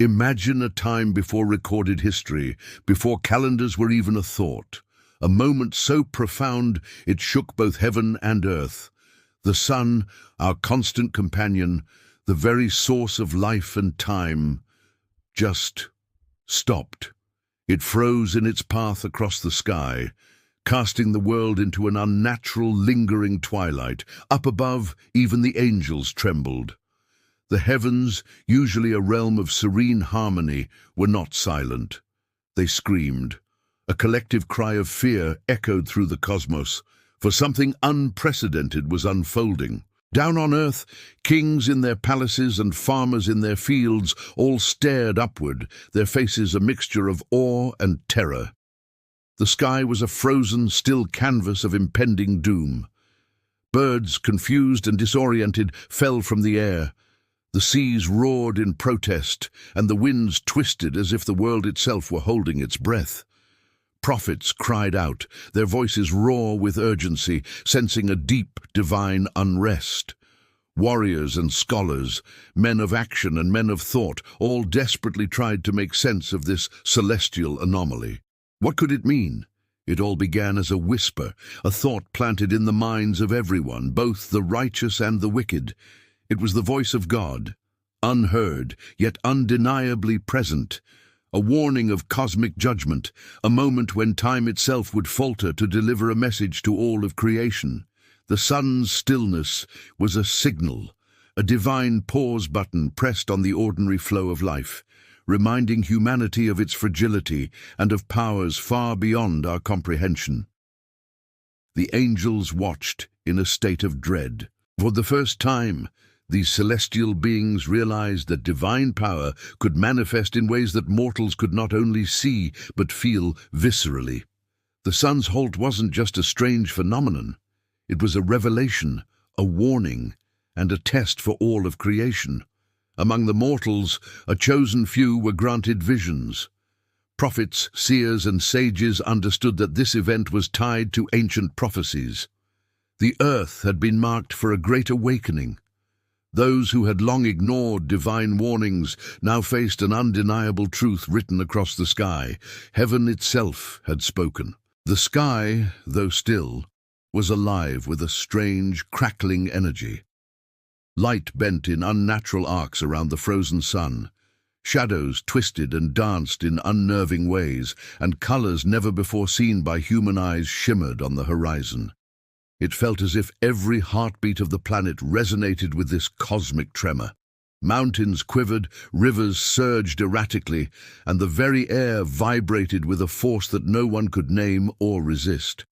Imagine a time before recorded history, before calendars were even a thought. A moment so profound it shook both heaven and earth. The sun, our constant companion, the very source of life and time, just stopped. It froze in its path across the sky, casting the world into an unnatural, lingering twilight. Up above, even the angels trembled. The heavens, usually a realm of serene harmony, were not silent. They screamed. A collective cry of fear echoed through the cosmos, for something unprecedented was unfolding. Down on earth, kings in their palaces and farmers in their fields all stared upward, their faces a mixture of awe and terror. The sky was a frozen, still canvas of impending doom. Birds, confused and disoriented, fell from the air. The seas roared in protest, and the winds twisted as if the world itself were holding its breath. Prophets cried out, their voices raw with urgency, sensing a deep, divine unrest. Warriors and scholars, men of action and men of thought, all desperately tried to make sense of this celestial anomaly. What could it mean? It all began as a whisper, a thought planted in the minds of everyone, both the righteous and the wicked. It was the voice of God, unheard, yet undeniably present. A warning of cosmic judgment, a moment when time itself would falter to deliver a message to all of creation. The sun's stillness was a signal, a divine pause button pressed on the ordinary flow of life, reminding humanity of its fragility and of powers far beyond our comprehension. The angels watched in a state of dread. For the first time, these celestial beings realized that divine power could manifest in ways that mortals could not only see but feel viscerally. The sun's halt wasn't just a strange phenomenon. It was a revelation, a warning, and a test for all of creation. Among the mortals, a chosen few were granted visions. Prophets, seers, and sages understood that this event was tied to ancient prophecies. The earth had been marked for a great awakening. Those who had long ignored divine warnings now faced an undeniable truth written across the sky. Heaven itself had spoken. The sky, though still, was alive with a strange, crackling energy. Light bent in unnatural arcs around the frozen sun. Shadows twisted and danced in unnerving ways, and colors never before seen by human eyes shimmered on the horizon. It felt as if every heartbeat of the planet resonated with this cosmic tremor. Mountains quivered, rivers surged erratically, and the very air vibrated with a force that no one could name or resist.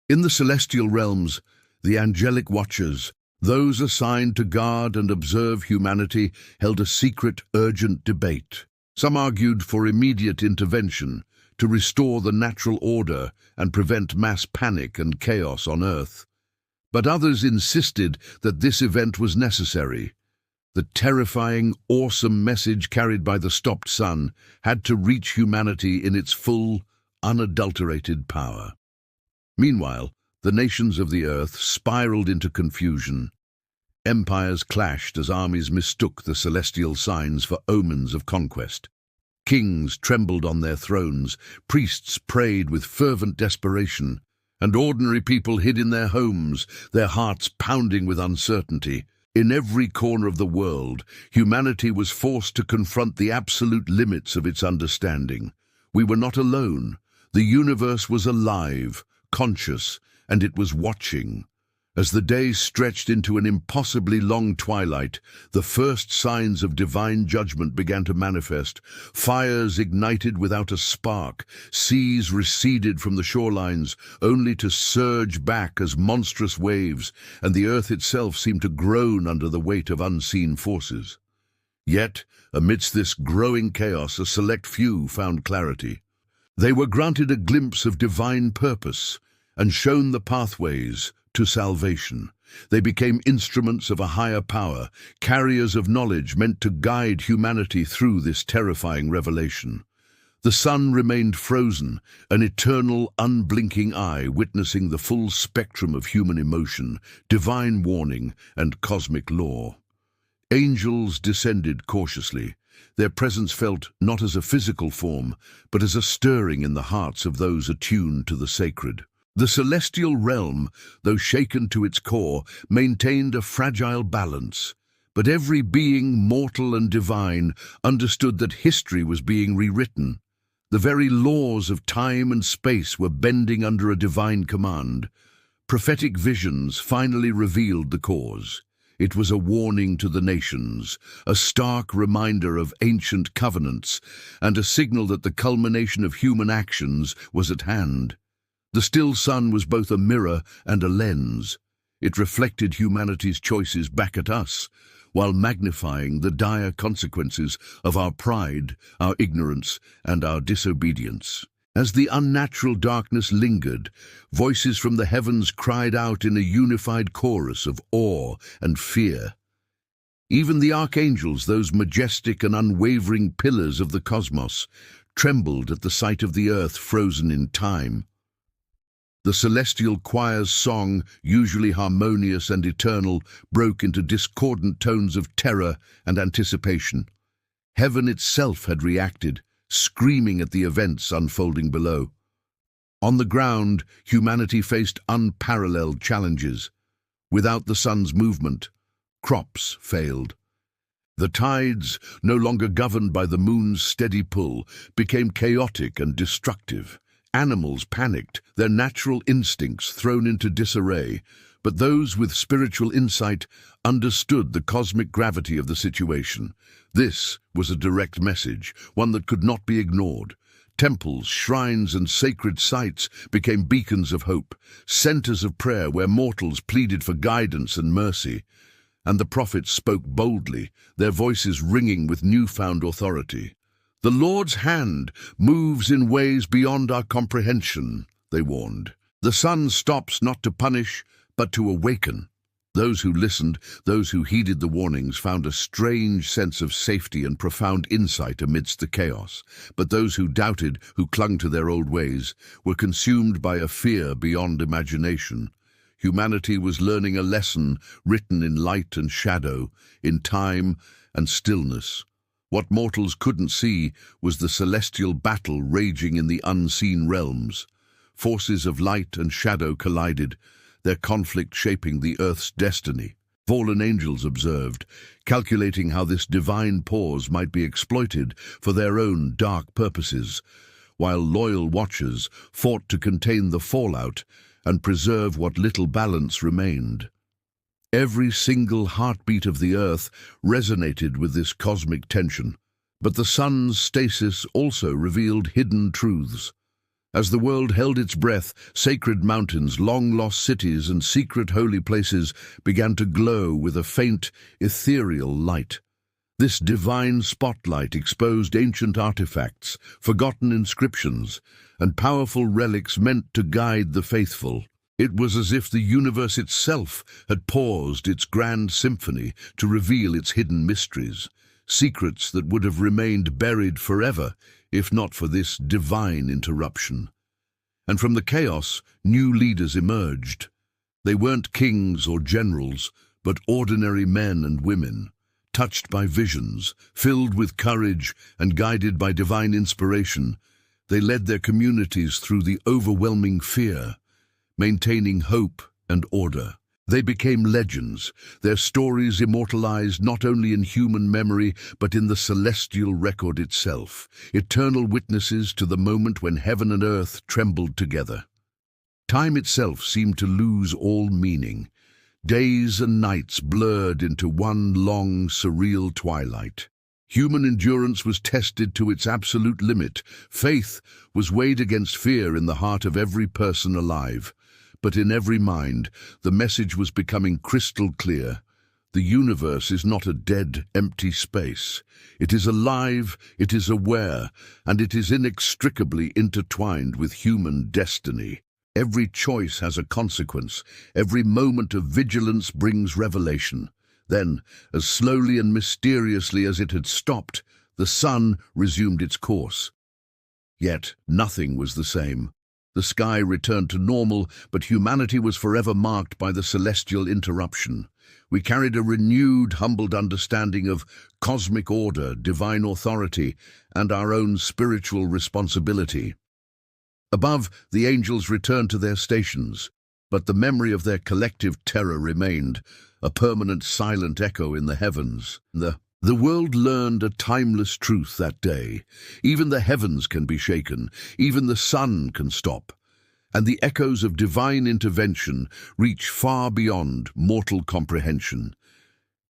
In the celestial realms, the angelic watchers, those assigned to guard and observe humanity, held a secret, urgent debate. Some argued for immediate intervention, to restore the natural order and prevent mass panic and chaos on Earth. But others insisted that this event was necessary. The terrifying, awesome message carried by the stopped sun had to reach humanity in its full, unadulterated power. Meanwhile, the nations of the Earth spiraled into confusion. Empires clashed as armies mistook the celestial signs for omens of conquest. Kings trembled on their thrones, priests prayed with fervent desperation, and ordinary people hid in their homes, their hearts pounding with uncertainty. In every corner of the world, humanity was forced to confront the absolute limits of its understanding. We were not alone. The universe was alive, conscious, and it was watching. As the day stretched into an impossibly long twilight, the first signs of divine judgment began to manifest. Fires ignited without a spark, seas receded from the shorelines, only to surge back as monstrous waves, and the earth itself seemed to groan under the weight of unseen forces. Yet, amidst this growing chaos, a select few found clarity. They were granted a glimpse of divine purpose and shown the pathways to salvation. They became instruments of a higher power, carriers of knowledge meant to guide humanity through this terrifying revelation. The sun remained frozen, an eternal, unblinking eye witnessing the full spectrum of human emotion, divine warning, and cosmic law. Angels descended cautiously, their presence felt not as a physical form, but as a stirring in the hearts of those attuned to the sacred. The celestial realm, though shaken to its core, maintained a fragile balance. But every being, mortal and divine, understood that history was being rewritten. The very laws of time and space were bending under a divine command. Prophetic visions finally revealed the cause. It was a warning to the nations, a stark reminder of ancient covenants, and a signal that the culmination of human actions was at hand. The still sun was both a mirror and a lens. It reflected humanity's choices back at us, while magnifying the dire consequences of our pride, our ignorance, and our disobedience. As the unnatural darkness lingered, voices from the heavens cried out in a unified chorus of awe and fear. Even the archangels, those majestic and unwavering pillars of the cosmos, trembled at the sight of the earth frozen in time. The celestial choir's song, usually harmonious and eternal, broke into discordant tones of terror and anticipation. Heaven itself had reacted, screaming at the events unfolding below. On the ground, humanity faced unparalleled challenges. Without the sun's movement, crops failed. The tides, no longer governed by the moon's steady pull, became chaotic and destructive. Animals panicked, their natural instincts thrown into disarray, but those with spiritual insight understood the cosmic gravity of the situation. This was a direct message, one that could not be ignored. Temples, shrines, and sacred sites became beacons of hope, centers of prayer where mortals pleaded for guidance and mercy. And the prophets spoke boldly, their voices ringing with newfound authority. "The Lord's hand moves in ways beyond our comprehension," they warned. "The sun stops not to punish, but to awaken." Those who listened, those who heeded the warnings, found a strange sense of safety and profound insight amidst the chaos. But those who doubted, who clung to their old ways, were consumed by a fear beyond imagination. Humanity was learning a lesson written in light and shadow, in time and stillness. What mortals couldn't see was the celestial battle raging in the unseen realms. Forces of light and shadow collided, their conflict shaping the earth's destiny. Fallen angels observed, calculating how this divine pause might be exploited for their own dark purposes, while loyal watchers fought to contain the fallout and preserve what little balance remained. Every single heartbeat of the earth resonated with this cosmic tension, but the sun's stasis also revealed hidden truths. As the world held its breath, sacred mountains, long-lost cities, and secret holy places began to glow with a faint, ethereal light. This divine spotlight exposed ancient artifacts, forgotten inscriptions, and powerful relics meant to guide the faithful. It was as if the universe itself had paused its grand symphony to reveal its hidden mysteries, secrets that would have remained buried forever if not for this divine interruption. And from the chaos, new leaders emerged. They weren't kings or generals, but ordinary men and women, touched by visions, filled with courage, and guided by divine inspiration. They led their communities through the overwhelming fear, maintaining hope and order. They became legends, their stories immortalized not only in human memory but in the celestial record itself, eternal witnesses to the moment when heaven and earth trembled together. Time itself seemed to lose all meaning. Days and nights blurred into one long, surreal twilight. Human endurance was tested to its absolute limit. Faith was weighed against fear in the heart of every person alive. But in every mind, the message was becoming crystal clear. The universe is not a dead, empty space. It is alive, it is aware, and it is inextricably intertwined with human destiny. Every choice has a consequence. Every moment of vigilance brings revelation. Then, as slowly and mysteriously as it had stopped, the sun resumed its course. Yet nothing was the same. The sky returned to normal, but humanity was forever marked by the celestial interruption. We carried a renewed, humbled understanding of cosmic order, divine authority, and our own spiritual responsibility. Above, the angels returned to their stations, but the memory of their collective terror remained, a permanent silent echo in the heavens. The world learned a timeless truth that day. Even the heavens can be shaken, even the sun can stop, and the echoes of divine intervention reach far beyond mortal comprehension.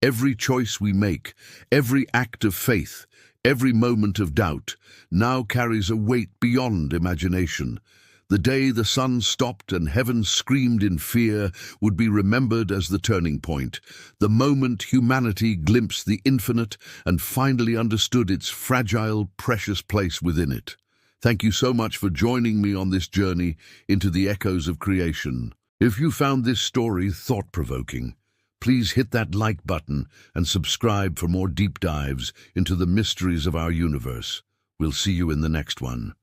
Every choice we make, every act of faith, every moment of doubt, now carries a weight beyond imagination. The day the sun stopped and heaven screamed in fear would be remembered as the turning point, the moment humanity glimpsed the infinite and finally understood its fragile, precious place within it. Thank you so much for joining me on this journey into the echoes of creation. If you found this story thought-provoking, please hit that like button and subscribe for more deep dives into the mysteries of our universe. We'll see you in the next one.